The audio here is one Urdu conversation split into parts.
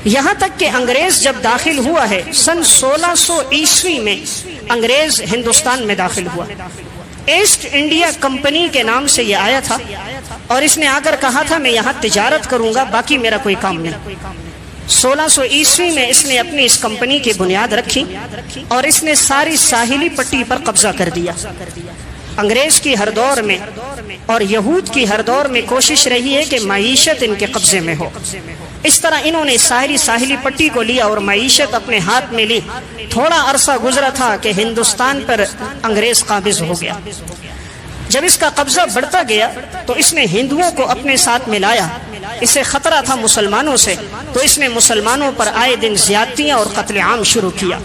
یہاں تک کہ انگریز جب داخل ہوا ہے سن 1600 عیسوی میں انگریز ہندوستان میں داخل ہوا. ایسٹ انڈیا کمپنی کے نام سے یہ آیا تھا اور اس نے آ کر کہا تھا میں یہاں تجارت کروں گا، باقی میرا کوئی کام نہیں. 1600 عیسوی میں اس نے اپنی اس کمپنی کی بنیاد رکھی اور اس نے ساری ساحلی پٹی پر قبضہ کر دیا. انگریز کی ہر دور میں اور یہود کی ہر دور میں کوشش رہی ہے کہ معیشت ان کے قبضے میں ہو. اس طرح انہوں نے ساحلی پٹی کو لیا اور معیشت اپنے ہاتھ میں لی. تھوڑا عرصہ گزرا تھا کہ ہندوستان پر انگریز قابض ہو گیا. جب اس کا قبضہ بڑھتا گیا تو اس نے ہندوؤں کو اپنے ساتھ ملایا. اسے خطرہ تھا مسلمانوں سے، تو اس نے مسلمانوں پر آئے دن زیادتیاں اور قتل عام شروع کیا.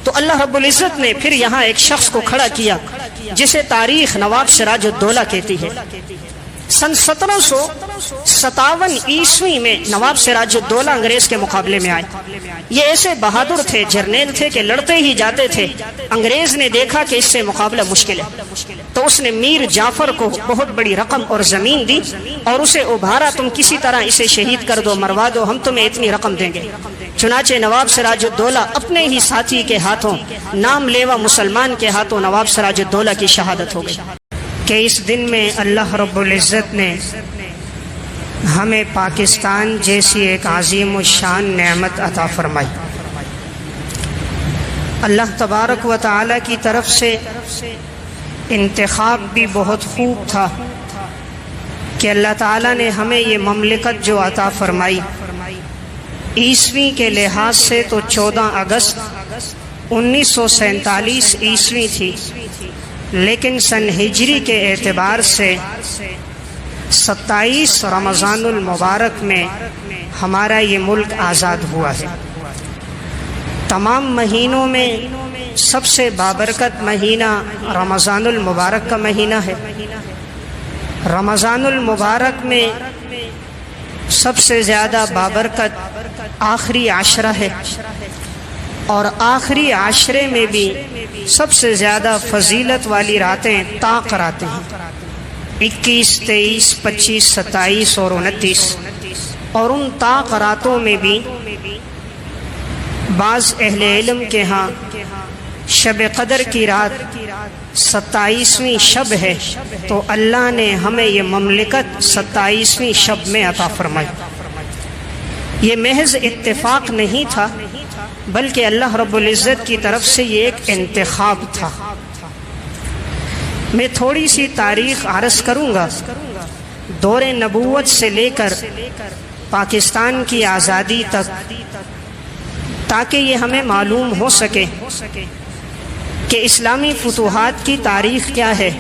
تو اللہ رب العزت نے پھر یہاں ایک شخص کو کھڑا کیا جسے تاریخ نواب سراج الدولہ کہتی ہے. سن 1757 عیسوی میں نواب سراج الدولہ انگریز کے مقابلے میں آئے. یہ ایسے بہادر تھے، جرنیل تھے کہ لڑتے ہی جاتے تھے. انگریز نے دیکھا کہ اس سے مقابلہ مشکل ہے تو اس نے میر جعفر کو بہت بڑی رقم اور زمین دی اور اسے ابھارا، تم کسی طرح اسے شہید کر دو، مروا دو، ہم تمہیں اتنی رقم دیں گے. چنانچہ نواب سراج الدولہ اپنے ہی ساتھی کے ہاتھوں، نام لیوا مسلمان کے ہاتھوں نواب سراج الدولہ کی شہادت ہو گئی. کہ اس دن میں اللہ رب العزت نے ہمیں پاکستان جیسی ایک عظیم الشان نعمت عطا فرمائی. اللہ تبارک و تعالی کی طرف سے انتخاب بھی بہت خوب تھا کہ اللہ تعالی نے ہمیں یہ مملکت جو عطا فرمائی. عیسوی کے لحاظ سے تو 14 اگست 1947 عیسوی تھی، لیکن سن ہجری کے اعتبار سے 27 رمضان المبارک میں ہمارا یہ ملک آزاد ہوا ہے. تمام مہینوں میں سب سے بابرکت مہینہ رمضان المبارک کا مہینہ ہے. رمضان المبارک میں سب سے زیادہ بابرکت آخری عشرہ ہے اور آخری عشرے میں بھی سب سے زیادہ فضیلت والی راتیں طاق راتیں ہیں. 21، 23، 25، 27 اور 29. اور ان طاق راتوں میں بھی بعض اہل علم کے ہاں شب قدر کی رات 27ویں شب ہے، تو اللہ نے ہمیں یہ مملکت 27ویں شب میں عطا فرمائی. یہ محض اتفاق نہیں تھا بلکہ اللہ رب العزت کی طرف سے یہ ایک انتخاب تھا. میں تھوڑی سی تاریخ عرض کروں گا دور نبوت سے لے کر پاکستان کی آزادی تک، تاکہ یہ ہمیں معلوم ہو سکے کہ اسلامی فتوحات کی تاریخ کیا ہے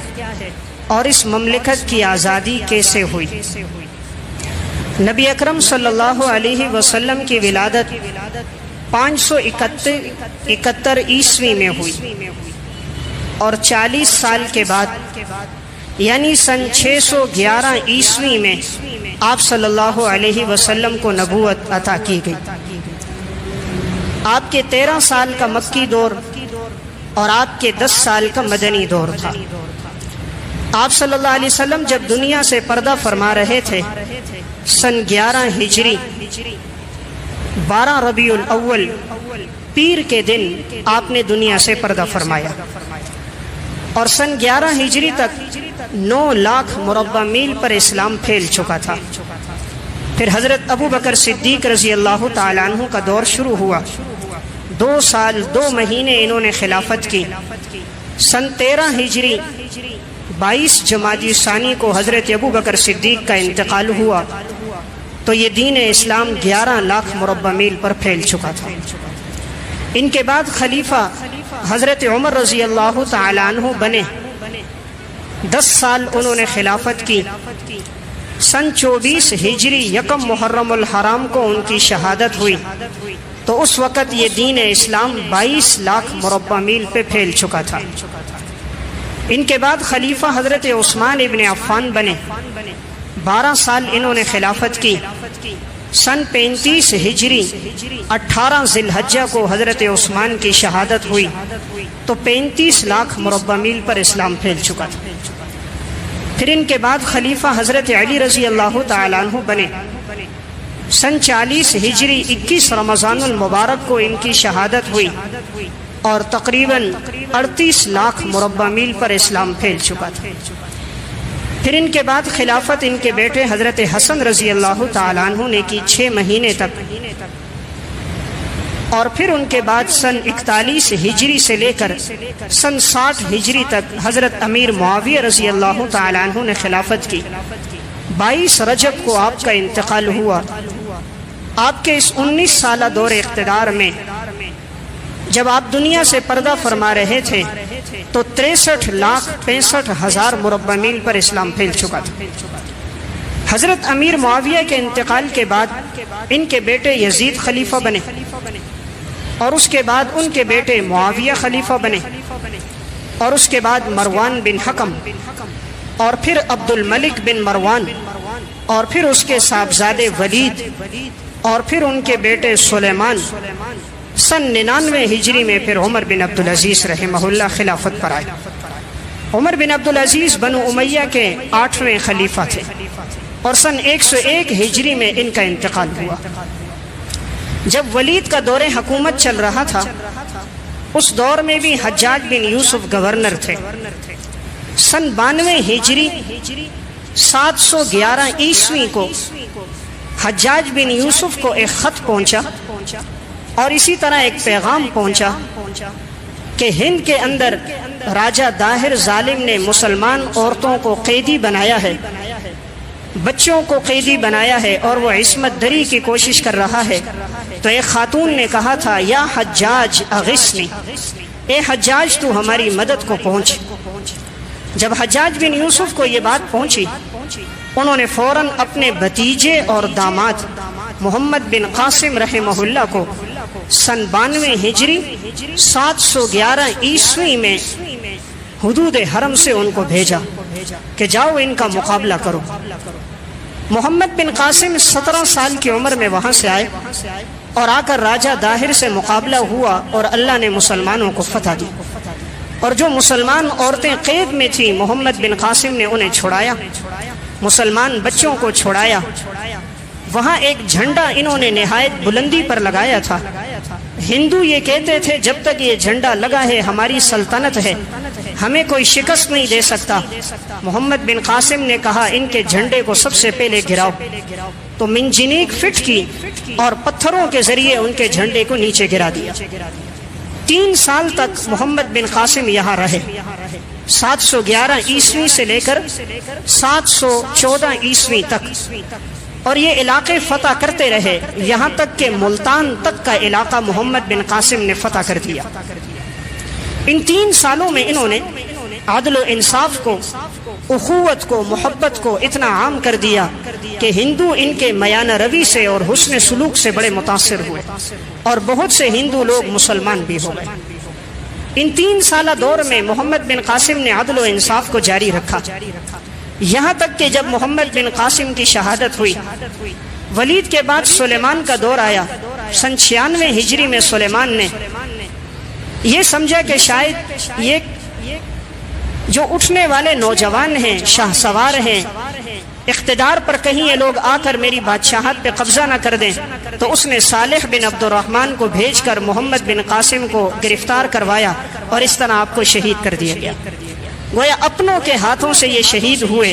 اور اس مملکت کی آزادی کیسے ہوئی. نبی اکرم صلی اللہ علیہ وسلم کی ولادت 571 عیسوی میں ہوئی اور 40 سال کے بعد یعنی سن 611 عیسوی میں آپ صلی اللہ علیہ وسلم کو نبوت عطا کی گئی. آپ کے 13 سال کا مکی دور اور آپ کے 10 سال کا مدنی دور تھا. آپ صلی اللہ علیہ وسلم جب دنیا سے پردہ فرما رہے تھے سن 11 ہجری 12 ربیع الاول پیر کے دن آپ نے دنیا سے پردہ فرمایا اور سن 11 ہجری تک 9 لاکھ مربع میل پر اسلام پھیل چکا تھا. پھر حضرت ابو بکر صدیق رضی اللہ تعالیٰ عنہ کا دور شروع ہوا. 2 سال 2 مہینے انہوں نے خلافت کی. سن 13 ہجری 22 جمادی ثانی کو حضرت ابو بکر صدیق کا انتقال ہوا تو یہ دین اسلام 11 لاکھ مربع میل پر پھیل چکا تھا. ان کے بعد خلیفہ حضرت عمر رضی اللہ تعالیٰ عنہ بنے. 10 سال انہوں نے خلافت کی. سن 24 ہجری 1 محرم الحرام کو ان کی شہادت ہوئی تو اس وقت یہ دین اسلام 22 لاکھ مربع میل پہ پھیل چکا تھا. ان کے بعد خلیفہ حضرت عثمان ابن عفان بنے. 12 سال انہوں نے خلافت کی. سن 35 ہجری 18 ذی الحجہ کو حضرت عثمان کی شہادت ہوئی تو 35 لاکھ مربع میل پر اسلام پھیل چکا تھا. پھر ان کے بعد خلیفہ حضرت علی رضی اللہ تعالیٰ عنہ بنے. سن 40 ہجری 21 رمضان المبارک کو ان کی شہادت ہوئی اور تقریباً 38 لاکھ مربع میل پر اسلام پھیل چکا تھا۔ پھر ان کے بعد خلافت ان کے بیٹے حضرت حسن رضی اللہ تعالیٰ عنہ نے کی 6 مہینے تک، اور پھر ان کے بعد سن 41 ہجری سے لے کر سن 60 ہجری تک حضرت امیر معاویہ رضی اللہ تعالیٰ عنہ نے خلافت کی۔ 22 رجب کو آپ کا انتقال ہوا۔ آپ کے اس 19 سالہ دور اقتدار میں جب آپ دنیا سے پردہ فرما رہے تھے تو 63,65,000 مربع میل پر اسلام پھیل چکا تھا۔ حضرت امیر معاویہ کے انتقال کے بعد ان کے بیٹے یزید خلیفہ بنے، اور اس کے بعد ان کے بیٹے معاویہ خلیفہ بنے، اور اس کے بعد مروان بن حکم، اور پھر عبد الملک بن مروان، اور پھر اس کے صاحبزادے ولید، اور پھر ان کے بیٹے سلیمان۔ سن 99 ہجری میں پھر عمر بن عبدالعزیز رحمہ اللہ خلافت پر آئے۔ عمر بن عبدالعزیز بنو امیہ کے 8ویں خلیفہ تھے، اور سن 101 ہجری میں ان کا انتقال ہوا۔ جب ولید کا دور حکومت چل رہا تھا، اس دور میں بھی حجاج بن یوسف گورنر تھے۔ سن 92 ہجری 711 عیسوی کو حجاج بن یوسف کو ایک خط پہنچا، اور اسی طرح ایک پیغام پہنچا کہ ہند کے اندر راجہ داہر ظالم نے مسلمان عورتوں کو قیدی بنایا ہے، بچوں کو قیدی بنایا ہے، اور وہ عصمت دری کی کوشش کر رہا ہے۔ تو ایک خاتون نے کہا تھا، یا حجاج اغثنی، اے حجاج تو ہماری مدد کو پہنچ۔ جب حجاج بن یوسف کو یہ بات پہنچی، انہوں نے فوراً اپنے بھتیجے اور داماد محمد بن قاسم رحمہ اللہ کو سن 92 ہجری 711 عیسوی میں حدود حرم سے ان کو بھیجا کہ جاؤ ان کا مقابلہ کرو۔ محمد بن قاسم 17 سال کی عمر میں وہاں سے آئے، اور آ کر راجہ داہر سے مقابلہ ہوا، اور اللہ نے مسلمانوں کو فتح دی۔ اور جو مسلمان عورتیں قید میں تھیں، محمد بن قاسم نے انہیں چھڑایا، مسلمان بچوں کو چھڑایا۔ وہاں ایک جھنڈا انہوں نے نہایت بلندی پر لگایا تھا۔ ہندو یہ کہتے تھے، جب تک یہ جھنڈا لگا ہے ہماری سلطنت ہے، ہمیں کوئی شکست نہیں دے سکتا۔ محمد بن قاسم نے کہا، ان کے جھنڈے کو سب سے پہلے گراؤ۔ تو منجنیق فٹ کی اور پتھروں کے ذریعے ان کے جھنڈے کو نیچے گرا دیا۔ 3 سال تک محمد بن قاسم یہاں رہے، 711 عیسوی سے لے کر 714 عیسوی تک، اور یہ علاقے فتح کرتے رہے، یہاں تک کہ ملتان تک کا علاقہ محمد بن قاسم نے فتح کر دیا۔ ان 3 سالوں میں انہوں نے عدل و انصاف کو، اخوت کو، محبت کو اتنا عام کر دیا کہ ہندو ان کے میانہ روی سے اور حسن سلوک سے بڑے متاثر ہوئے، اور بہت سے ہندو لوگ مسلمان بھی ہو گئے۔ ان 3 سالہ دور میں محمد بن قاسم نے عدل و انصاف کو جاری رکھا، یہاں تک کہ جب محمد بن قاسم کی شہادت ہوئی، ولید کے بعد سلیمان کا دور آیا۔ سن 96 ہجری میں سلیمان نے یہ سمجھا کہ شاید یہ جو اٹھنے والے نوجوان ہیں، شاہ سوار ہیں، اقتدار پر کہیں یہ لوگ آ کر میری بادشاہت پہ قبضہ نہ کر دیں، تو اس نے صالح بن عبد الرحمن کو بھیج کر محمد بن قاسم کو گرفتار کروایا، اور اس طرح آپ کو شہید کر دیا گیا۔ گویا اپنوں کے ہاتھوں سے یہ شہید ہوئے۔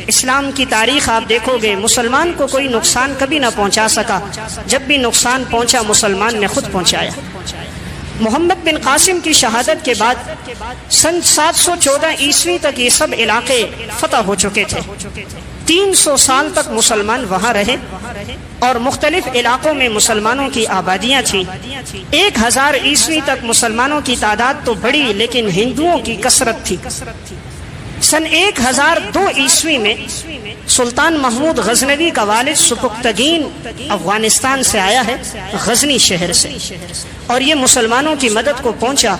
اسلام کی تاریخ آپ دیکھو گے، مسلمان کو کوئی نقصان کبھی نہ پہنچا سکا، جب بھی نقصان پہنچا مسلمان نے خود پہنچایا۔ محمد بن قاسم کی شہادت کے بعد سن 714 عیسوی تک یہ سب علاقے فتح ہو چکے تھے۔ 300 سال تک مسلمان وہاں رہے، اور مختلف علاقوں میں مسلمانوں کی آبادیاں تھیں۔ 1000 عیسوی تک مسلمانوں کی تعداد تو بڑی، لیکن ہندوؤں کی کثرت تھی۔ سن 1002 عیسوی میں سلطان محمود غزنوی کا والد سبکتگین افغانستان سے آیا ہے، غزنی شہر سے، اور یہ مسلمانوں کی مدد کو پہنچا،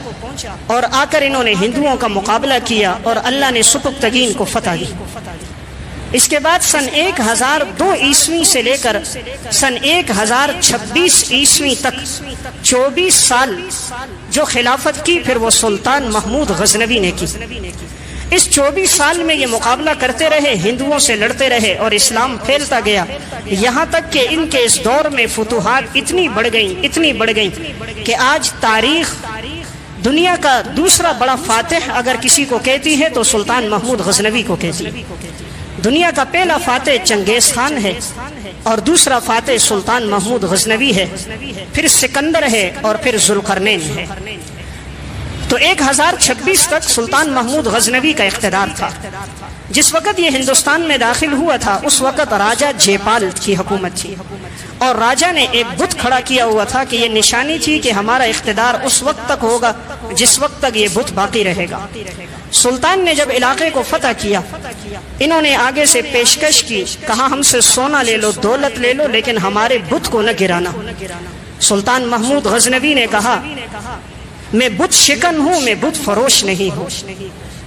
اور آ کر انہوں نے ہندوؤں کا مقابلہ کیا، اور اللہ نے سبکتگین کو فتح دی۔ اس کے بعد سن 1002 عیسوی سے لے کر سن 1026 عیسوی تک 24 سال جو خلافت کی، پھر وہ سلطان محمود غزنوی نے کی۔ اس 24 سال میں یہ مقابلہ کرتے رہے، ہندوؤں سے لڑتے رہے اور اسلام پھیلتا گیا، یہاں تک کہ ان کے اس دور میں فتوحات اتنی بڑھ گئیں کہ آج تاریخ دنیا کا دوسرا بڑا فاتح اگر کسی کو کہتی ہے تو سلطان محمود غزنوی کو کہتی ہے۔ دنیا کا پہلا فاتح چنگیز خان ہے اور دوسرا فاتح سلطان محمود غزنوی ہے، پھر سکندر ہے اور پھر ذوالقرنین ہے۔ تو 1026 تک سلطان محمود غزنوی کا اقتدار تھا۔ جس وقت یہ ہندوستان میں داخل ہوا تھا اس وقت راجہ جے پال کی حکومت تھی، اور راجہ نے ایک بت کھڑا کیا ہوا تھا کہ یہ نشانی تھی کہ ہمارا اقتدار اس وقت تک ہوگا جس وقت تک یہ بت باقی رہے گا۔ سلطان نے جب علاقے کو فتح کیا، انہوں نے آگے سے پیشکش کی، کہا ہم سے سونا لے لو، دولت لے لو، لیکن ہمارے بت کو نہ گرانا۔ سلطان محمود غزنوی نے کہا میں بت شکن ہوں، میں بت فروش نہیں ہوں۔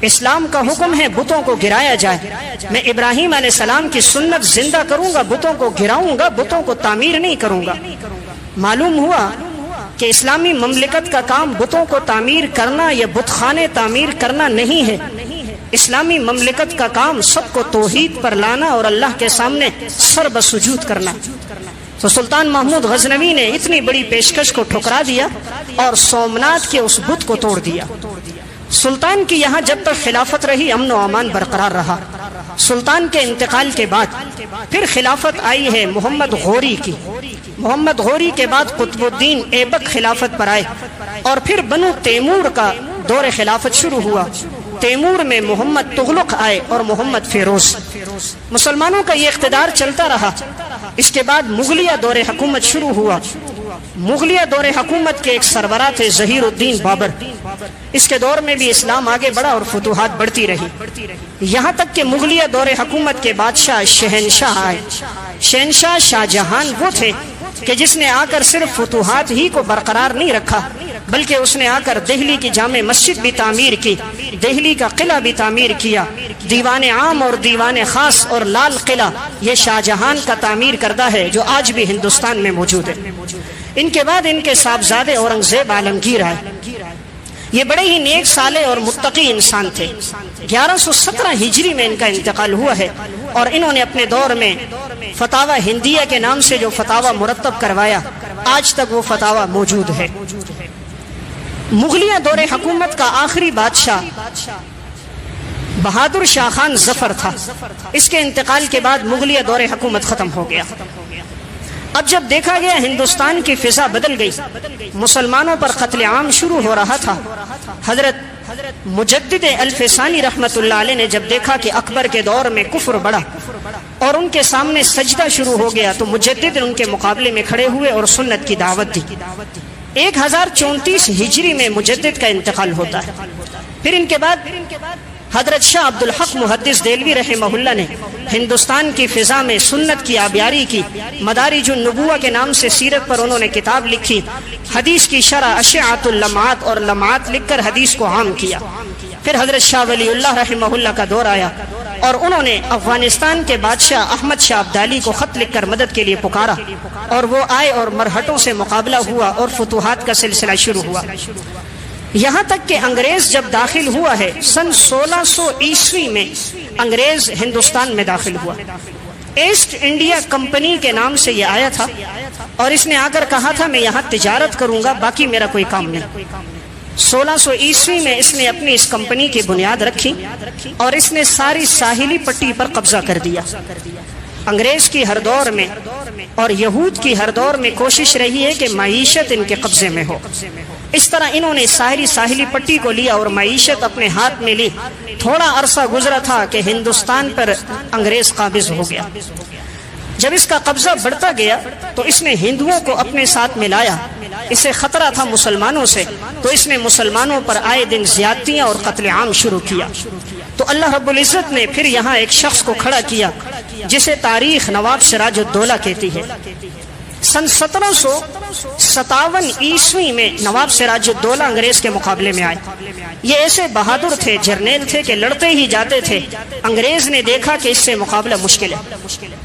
اسلام کا حکم ہے بتوں کو گرایا جائے، میں ابراہیم علیہ السلام کی سنت زندہ کروں گا، بتوں کو گراؤں گا، بتوں کو تعمیر نہیں کروں گا۔ معلوم ہوا کہ اسلامی مملکت کا کام بتوں کو تعمیر کرنا یا بت خانے تعمیر کرنا نہیں ہے۔ اسلامی مملکت کا کام سب کو توحید پر لانا اور اللہ کے سامنے سر بسجود کرنا۔ تو سلطان محمود غزنوی نے اتنی بڑی پیشکش کو ٹھکرا دیا اور سومنات کے اس بت کو توڑ دیا۔ سلطان کی یہاں جب تک خلافت رہی امن و امان برقرار رہا۔ سلطان کے انتقال کے بعد پھر خلافت آئی ہے محمد غوری کی۔ محمد غوری کے بعد قطب الدین ایبک خلافت پر آئے، اور پھر بنو تیمور کا دور خلافت شروع ہوا۔ تیمور میں محمد تغلق آئے اور محمد فیروز۔ مسلمانوں کا یہ اقتدار چلتا رہا۔ اس کے بعد مغلیہ دور حکومت شروع ہوا۔ مغلیہ دور حکومت کے ایک سربراہ تھے ظہیر الدین بابر۔ اس کے دور میں بھی اسلام آگے بڑھا اور فتوحات بڑھتی رہی، یہاں تک کہ مغلیہ دور حکومت کے بادشاہ شہنشاہ آئے۔ شہنشاہ شاہ جہان وہ تھے کہ جس نے آ کر صرف فتوحات ہی کو برقرار نہیں رکھا، بلکہ اس نے آ کر دہلی کی جامع مسجد بھی تعمیر کی، دہلی کا قلعہ بھی تعمیر کیا، دیوان عام اور دیوان خاص اور لال قلعہ یہ شاہ جہان کا تعمیر کردہ ہے جو آج بھی ہندوستان میں موجود ہے۔ ان کے بعد ان کے صاحبزادے اورنگزیب عالمگیر آئے۔ یہ بڑے ہی نیک صالح اور متقی انسان تھے۔ 1117 ہجری میں ان کا انتقال ہوا ہے، اور انہوں نے اپنے دور میں فتاوی ہندیہ کے نام سے جو فتاوی مرتب کروایا، آج تک وہ فتاوی موجود ہے۔ مغلیہ دور حکومت کا آخری بادشاہ بہادر شاہ خان ظفر تھا۔ اس کے انتقال کے بعد مغلیہ دور حکومت ختم ہو گیا۔ اب جب دیکھا گیا ہندوستان کی فضا بدل گئی، مسلمانوں پر قتل عام شروع ہو رہا تھا، حضرت مجدد الفسانی رحمت اللہ علیہ نے جب دیکھا کہ اکبر کے دور میں کفر بڑھا اور ان کے سامنے سجدہ شروع ہو گیا، تو مجدد ان کے مقابلے میں کھڑے ہوئے اور سنت کی دعوت دی۔ 1034 ہجری میں مجدد کا انتقال ہوتا ہے۔ پھر ان کے بعد حضرت شاہ عبد الحق محدث دہلوی رحمہ اللہ نے ہندوستان کی فضا میں سنت کی آبیاری کی۔ مدارج النبوہ کے نام سے سیرت پر انہوں نے کتاب لکھی، حدیث کی شرح اشعۃ اللمعات اور لمعات لکھ کر حدیث کو عام کیا۔ پھر حضرت شاہ ولی اللہ رحمہ اللہ کا دور آیا، اور انہوں نے افغانستان کے بادشاہ احمد شاہ ابدالی کو خط لکھ کر مدد کے لیے پکارا، اور وہ آئے اور مرہٹوں سے مقابلہ ہوا اور فتوحات کا سلسلہ شروع ہوا، یہاں تک کہ انگریز جب داخل ہوا ہے سن 1600 عیسوی میں انگریز ہندوستان میں داخل ہوا۔ ایسٹ انڈیا کمپنی کے نام سے یہ آیا تھا، اور اس نے آ کر کہا تھا میں یہاں تجارت کروں گا، باقی میرا کوئی کام نہیں۔ 1600 عیسوی میں اس نے اپنی اس کمپنی کی بنیاد رکھی، اور اس نے ساری ساحلی پٹی پر قبضہ کر دیا۔ انگریز کی ہر دور میں اور یہود کی ہر دور میں کوشش رہی ہے کہ معیشت ان کے قبضے میں ہو۔ اس طرح انہوں نے ساحلی پٹی کو لیا اور معیشت اپنے ہاتھ میں لی۔ تھوڑا عرصہ گزرا تھا کہ ہندوستان پر انگریز قابض ہو گیا۔ جب اس کا قبضہ بڑھتا گیا تو اس نے ہندوؤں کو اپنے ساتھ ملایا۔ اسے خطرہ تھا مسلمانوں سے، تو اس نے مسلمانوں پر آئے دن زیادتیاں اور قتل عام شروع کیا۔ تو اللہ رب العزت نے پھر یہاں ایک شخص کو کھڑا کیا جسے تاریخ نواب سراج الدولہ کہتی ہے۔ سن 1757 عیسوی میں نواب سراج الدولہ انگریز کے مقابلے میں آئے۔ یہ ایسے بہادر تھے، جرنیل تھے کہ لڑتے ہی جاتے تھے۔ انگریز نے دیکھا کہ اس سے مقابلہ مشکل ہے،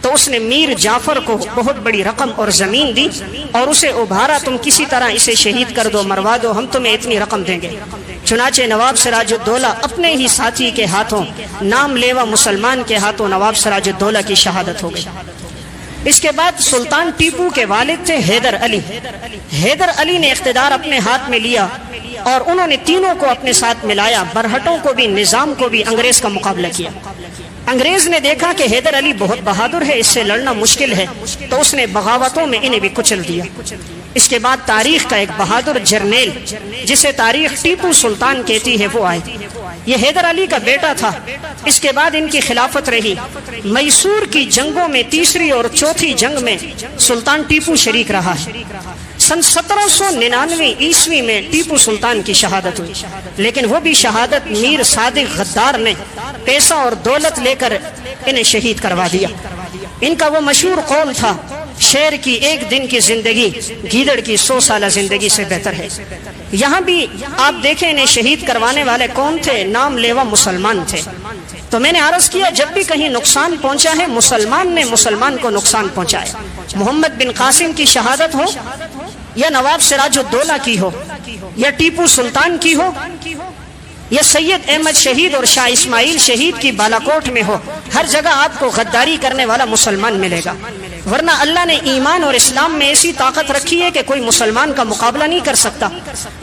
تو اس نے میر جعفر کو بہت بڑی رقم اور زمین دی اور اسے ابھارا، تم کسی طرح اسے شہید کر دو، مروا دو، ہم تمہیں اتنی رقم دیں گے۔ چنانچہ نواب سراج الدولہ اپنے ہی ساتھی کے ہاتھوں، نام لیوا مسلمان کے ہاتھوں نواب سراج الدولہ کی شہادت ہو گئی۔ اس کے بعد سلطان ٹیپو کے والد تھے حیدر علی۔ حیدر علی نے اقتدار اپنے ہاتھ میں لیا اور انہوں نے تینوں کو اپنے ساتھ ملایا، برہٹوں کو بھی، نظام کو بھی، انگریز کا مقابلہ کیا۔ انگریز نے دیکھا کہ حیدر علی بہت بہادر ہے، اس سے لڑنا مشکل ہے، تو اس نے بغاوتوں میں انہیں بھی کچل دیا۔ اس کے بعد تاریخ کا ایک بہادر جرنیل جسے تاریخ ٹیپو سلطان کہتی ہے وہ آئے۔ یہ حیدر علی کا بیٹا تھا۔ اس کے بعد ان کی خلافت رہی۔ میسور کی جنگوں میں تیسری اور چوتھی جنگ میں سلطان ٹیپو شریک رہا ہے۔ سن 1799 عیسوی میں ٹیپو سلطان کی شہادت ہوئی، لیکن وہ بھی شہادت میر صادق غدار نے پیسہ اور دولت لے کر انہیں شہید کروا دیا۔ ان کا وہ مشہور قول تھا، شیر کی ایک دن کی زندگی گیدڑ کی 100 سالہ زندگی سے بہتر ہے۔ یہاں بھی آپ دیکھیں انہیں شہید کروانے والے کون تھے؟ نام لیوا مسلمان تھے۔ تو میں نے عرض کیا جب بھی کہیں نقصان پہنچا ہے مسلمان نے مسلمان کو نقصان پہنچایا۔ محمد بن قاسم کی شہادت ہو یا نواب سراج الدولہ کی ہو یا ٹیپو سلطان کی ہو یا سید احمد شہید اور شاہ اسماعیل شہید کی بالاکوٹ میں ہو، ہر جگہ آپ کو غداری کرنے والا مسلمان ملے گا۔ ورنہ اللہ نے ایمان اور اسلام میں ایسی طاقت رکھی ہے کہ کوئی مسلمان کا مقابلہ نہیں کر سکتا۔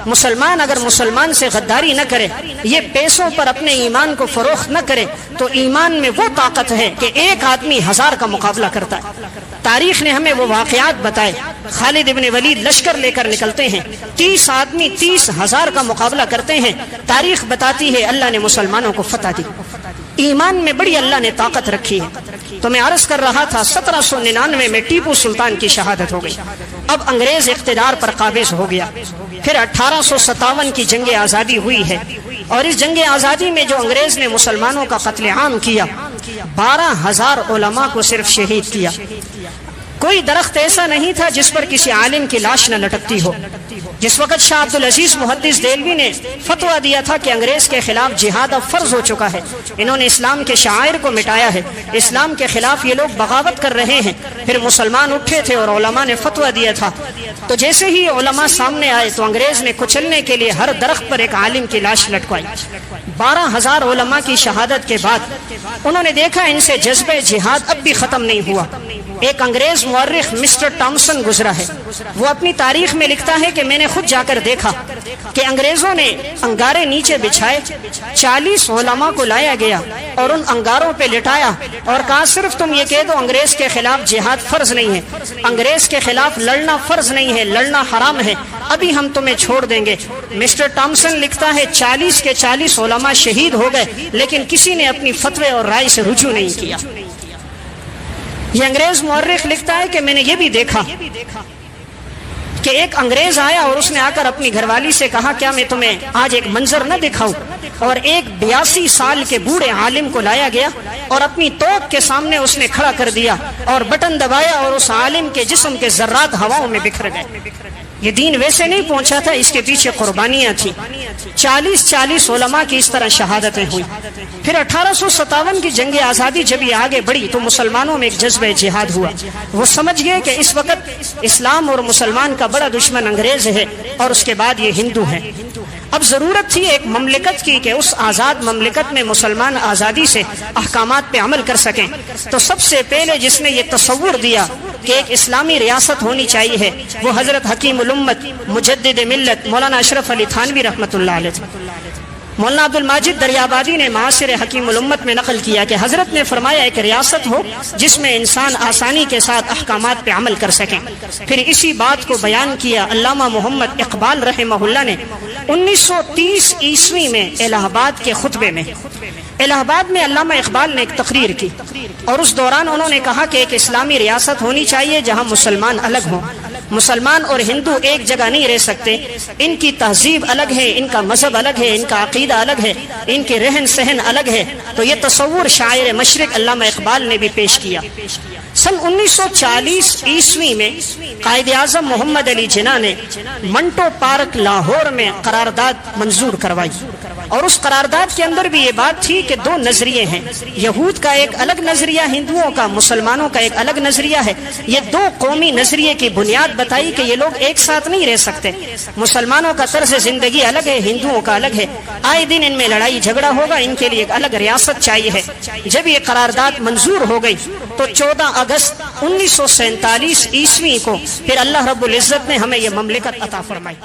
مسلمان اگر مسلمان سے غداری نہ کرے، یہ پیسوں پر اپنے ایمان کو فروخت نہ کرے، تو ایمان میں وہ طاقت ہے کہ ایک آدمی 1000 کا مقابلہ کرتا ہے۔ تاریخ نے ہمیں وہ واقعات بتائے، خالد ابن ولید لشکر لے کر نکلتے ہیں، 30 آدمی 30,000 کا مقابلہ کرتے ہیں۔ تاریخ بتاتی ہے اللہ نے مسلمانوں کو فتح دی۔ ایمان میں بڑی اللہ نے طاقت رکھی ہے۔ تو میں عرض کر رہا تھا 1799 میں ٹیپو سلطان کی شہادت ہو گئی۔ اب انگریز اقتدار پر قابض ہو گیا۔ پھر 1857 کی جنگ آزادی ہوئی ہے، اور اس جنگ آزادی میں جو انگریز نے مسلمانوں کا قتل عام کیا، 12,000 علماء کو صرف شہید کیا۔ کوئی درخت ایسا نہیں تھا جس پر کسی عالم کی لاش نہ لٹکتی ہو۔ جس وقت شاہ عبدالعزیز محدث دہلوی نے فتویٰ دیا تھا کہ انگریز کے خلاف جہاد اب فرض ہو چکا ہے، انہوں نے اسلام کے شعائر کو مٹایا ہے، اسلام کے خلاف یہ لوگ بغاوت کر رہے ہیں، پھر مسلمان اٹھے تھے اور علماء نے فتویٰ دیا تھا۔ تو جیسے ہی علماء سامنے آئے تو انگریز نے کچلنے کے لیے ہر درخت پر ایک عالم کی لاش لٹکوائی۔ 12,000 علماء کی شہادت کے بعد انہوں نے دیکھا ان سے جذبہ جہاد اب بھی ختم نہیں ہوا۔ ایک انگریز مورخ مسٹر ٹامسن گزرا ہے، وہ اپنی تاریخ میں لکھتا ہے کہ میں نے خود جا کر دیکھا کہ انگریزوں نے انگارے نیچے بچھائے، 40 علماء کو لایا گیا اور ان انگاروں پہ لٹایا اور کہا صرف تم یہ کہہ دو انگریز کے خلاف جہاد فرض نہیں ہے، انگریز کے خلاف لڑنا فرض نہیں ہے، لڑنا حرام ہے، ابھی ہم تمہیں چھوڑ دیں گے۔ مسٹر ٹامسن لکھتا ہے 40 کے 40 علماء شہید ہو گئے، لیکن کسی نے اپنی فتوے اور رائے سے رجوع نہیں کیا۔ یہ انگریز مورخ لکھتا ہے کہ میں نے یہ بھی دیکھا کہ ایک انگریز آیا اور اس نے آ کر اپنی گھر والی سے کہا کیا میں تمہیں آج ایک منظر نہ دکھاؤں، اور ایک 82 سال کے بوڑھے عالم کو لایا گیا اور اپنی توق کے سامنے اس نے کھڑا کر دیا اور بٹن دبایا اور اس عالم کے جسم کے ذرات ہواؤں میں بکھر گئے۔ یہ دین ویسے نہیں پہنچا تھا، اس کے پیچھے قربانیاں تھیں۔ 40 علماء کی اس طرح شہادتیں ہوئی۔ پھر 1857 کی جنگ آزادی جب یہ آگے بڑھی تو مسلمانوں میں ایک جذبہ جہاد ہوا۔ وہ سمجھ گئے کہ اس وقت اسلام اور مسلمان کا بڑا دشمن انگریز ہے اور اس کے بعد یہ ہندو ہیں۔ اب ضرورت تھی ایک مملکت کی کہ اس آزاد مملکت میں مسلمان آزادی سے احکامات پہ عمل کر سکیں۔ تو سب سے پہلے جس نے یہ تصور دیا کہ ایک اسلامی ریاست ہونی چاہیے وہ حضرت حکیم الامت مجدد ملت مولانا اشرف علی تھانوی رحمۃ اللہ علیہ۔ مولانا عبد الماجد دریابادی نے معاصر حکیم الامت میں نقل کیا کہ حضرت نے فرمایا ایک ریاست ہو جس میں انسان آسانی کے ساتھ احکامات پہ عمل کر سکیں۔ پھر اسی بات کو بیان کیا علامہ محمد اقبال رحمہ اللہ نے 1930 عیسوی میں الہ آباد کے خطبے میں۔ الہ آباد میں علامہ اقبال نے ایک تقریر کی اور اس دوران انہوں نے کہا کہ ایک اسلامی ریاست ہونی چاہیے جہاں مسلمان الگ ہوں۔ مسلمان اور ہندو ایک جگہ نہیں رہ سکتے، ان کی تہذیب الگ ہے، ان کا مذہب الگ ہے، ان کا عقیدہ الگ ہے، ان کے رہن سہن الگ ہے۔ تو یہ تصور شاعر مشرق علامہ اقبال نے بھی پیش کیا۔ سن 1940 عیسوی میں قائد اعظم محمد علی جناح نے منٹو پارک لاہور میں قرارداد منظور کروائی، اور اس قرارداد کے اندر بھی یہ بات تھی کہ دو نظریے ہیں، یہود کا ایک الگ نظریہ، ہندوؤں کا، مسلمانوں کا ایک الگ نظریہ ہے۔ یہ دو قومی نظریے کی بنیاد بتائی کہ یہ لوگ ایک ساتھ نہیں رہ سکتے، مسلمانوں کا طرز زندگی الگ ہے، ہندوؤں کا الگ ہے، آئے دن ان میں لڑائی جھگڑا ہوگا، ان کے لیے ایک الگ ریاست چاہیے ہے۔ جب یہ قرارداد منظور ہو گئی تو 14 اگست 1947 عیسوی کو پھر اللہ رب العزت نے ہمیں یہ مملکت عطا فرمائی۔